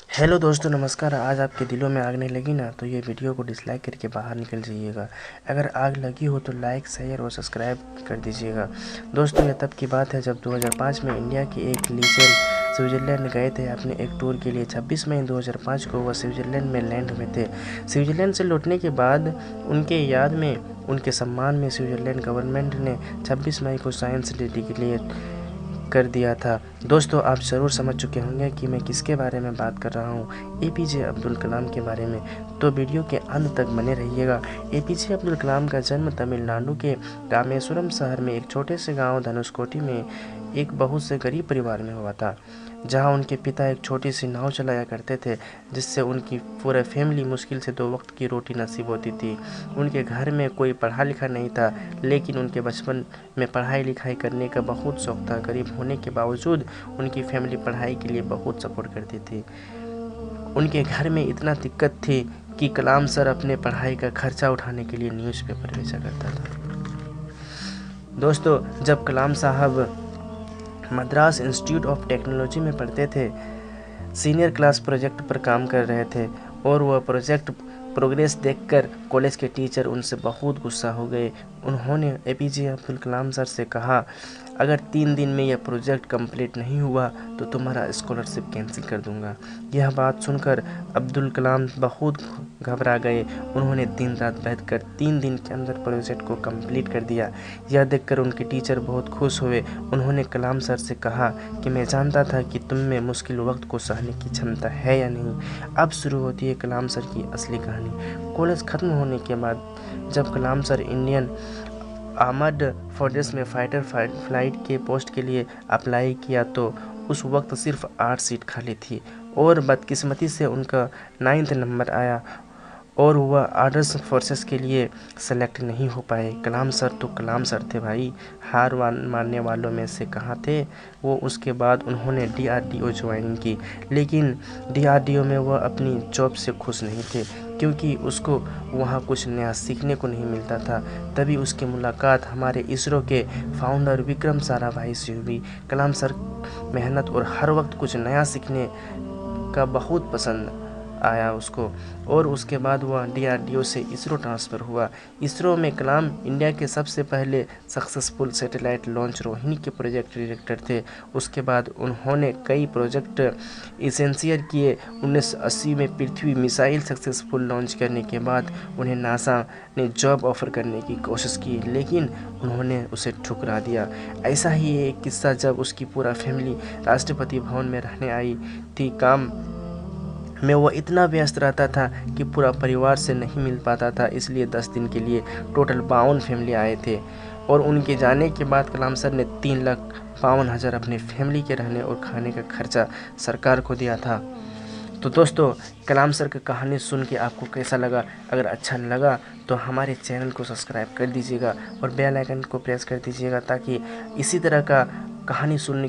Hello दोस्तों, नमस्कार। आज आपके दिलों में आग नहीं लगी ना, तो ये वीडियो को डिसलाइक करके बाहर निकल जाइएगा। अगर आग लगी हो तो लाइक, शेयर और सब्सक्राइब कर दीजिएगा। दोस्तों, यह तब की बात है जब 2005 में इंडिया के एक लिसेल स्विट्ज़रलैंड गए थे अपने एक टूर के लिए। 26 मई 2005 को वह स्विट्ज़रलैंड में लैंड हुए थे। स्विट्ज़रलैंड से लौटने के बाद उनके याद में, उनके सम्मान में स्विट्ज़रलैंड गवर्नमेंट ने 26 मई को साइंस डे डिक्लेयर कर दिया था। दोस्तों, आप ज़रूर समझ चुके होंगे कि मैं किसके बारे में बात कर रहा हूँ, एपीजे अब्दुल कलाम के बारे में। तो वीडियो के अंत तक बने रहिएगा। एपीजे अब्दुल कलाम का जन्म तमिलनाडु के रामेश्वरम शहर में एक छोटे से गांव धनुषकोटी में एक बहुत से गरीब परिवार में हुआ था, जहां उनके पिता एक छोटी सी नाव चलाया करते थे, जिससे उनकी पूरी फैमिली मुश्किल से 2 वक्त की रोटी नसीब होती थी। उनके घर में कोई पढ़ा लिखा नहीं था, लेकिन उनके बचपन में पढ़ाई लिखाई करने का बहुत शौक था। गरीब होने के बावजूद उनकी फैमिली पढ़ाई के लिए बहुत सपोर्ट करती थी। उनके घर में इतना दिक्कत थी कि कलाम सर अपने पढ़ाई का खर्चा उठाने के लिए न्यूज़पेपर बेचा करता था। दोस्तों, जब कलाम साहब मद्रास इंस्टीट्यूट ऑफ टेक्नोलॉजी में पढ़ते थे, सीनियर क्लास प्रोजेक्ट पर काम कर रहे थे, और वह प्रोजेक्ट प्रोग्रेस देखकर कॉलेज के टीचर उनसे बहुत गुस्सा हो गए। उन्होंने एपीजे अब्दुल कलाम सर से कहा, अगर 3 दिन में यह प्रोजेक्ट कंप्लीट नहीं हुआ तो तुम्हारा स्कॉलरशिप कैंसिल कर दूंगा। यह बात सुनकर अब्दुल कलाम बहुत घबरा गए। उन्होंने दिन रात बैठकर 3 दिन के अंदर प्रोजेक्ट को कंप्लीट कर दिया। यह देखकर उनके टीचर बहुत खुश हुए। उन्होंने कलाम सर से कहा कि मैं जानता था कि तुम में मुश्किल वक्त को सहने की क्षमता है या नहीं। अब शुरू होती है कलाम सर की असली कहानी। कॉलेज खत्म होने के बाद जब कलाम सर इंडियन आर्मड फोर्सेस में फाइटर फ्लाइट के पोस्ट के लिए अप्लाई किया, तो उस वक्त सिर्फ 8 सीट खाली थी, और बदकिस्मती से उनका 9th नंबर आया और वह आर्म्ड फोर्सेस के लिए सेलेक्ट नहीं हो पाए। कलाम सर तो कलाम सर थे भाई, हार मानने वालों में से कहाँ थे वो। उसके बाद उन्होंने DRDO ज्वाइन की, लेकिन DRDO में वह अपनी जॉब से खुश नहीं थे, क्योंकि उसको वहाँ कुछ नया सीखने को नहीं मिलता था। तभी उसकी मुलाकात हमारे इसरो के फाउंडर विक्रम साराभाई से हुई। कलाम सर मेहनत और हर वक्त कुछ नया सीखने का बहुत पसंद आया उसको, और उसके बाद वह DRDO से इसरो ट्रांसफ़र हुआ। इसरो में कलाम इंडिया के सबसे पहले सक्सेसफुल सैटेलाइट लॉन्च रोहिणी के प्रोजेक्ट डायरेक्टर थे। उसके बाद उन्होंने कई प्रोजेक्ट इसेंशियल किए। 1980 में पृथ्वी मिसाइल सक्सेसफुल लॉन्च करने के बाद उन्हें नासा ने जॉब ऑफर करने की कोशिश की, लेकिन उन्होंने उसे ठुकरा दिया। ऐसा ही एक किस्सा जब उसकी पूरा फैमिली राष्ट्रपति भवन में रहने आई थी। काम में वो इतना व्यस्त रहता था कि पूरा परिवार से नहीं मिल पाता था, इसलिए 10 दिन के लिए टोटल 52 फैमिली आए थे, और उनके जाने के बाद कलाम सर ने 3,52,000 अपने फैमिली के रहने और खाने का खर्चा सरकार को दिया था। तो दोस्तों, कलाम सर की कहानी सुन के आपको कैसा लगा? अगर अच्छा लगा तो हमारे चैनल को सब्सक्राइब कर दीजिएगा और बेल आइकन को प्रेस कर दीजिएगा, ताकि इसी तरह का कहानी सुनने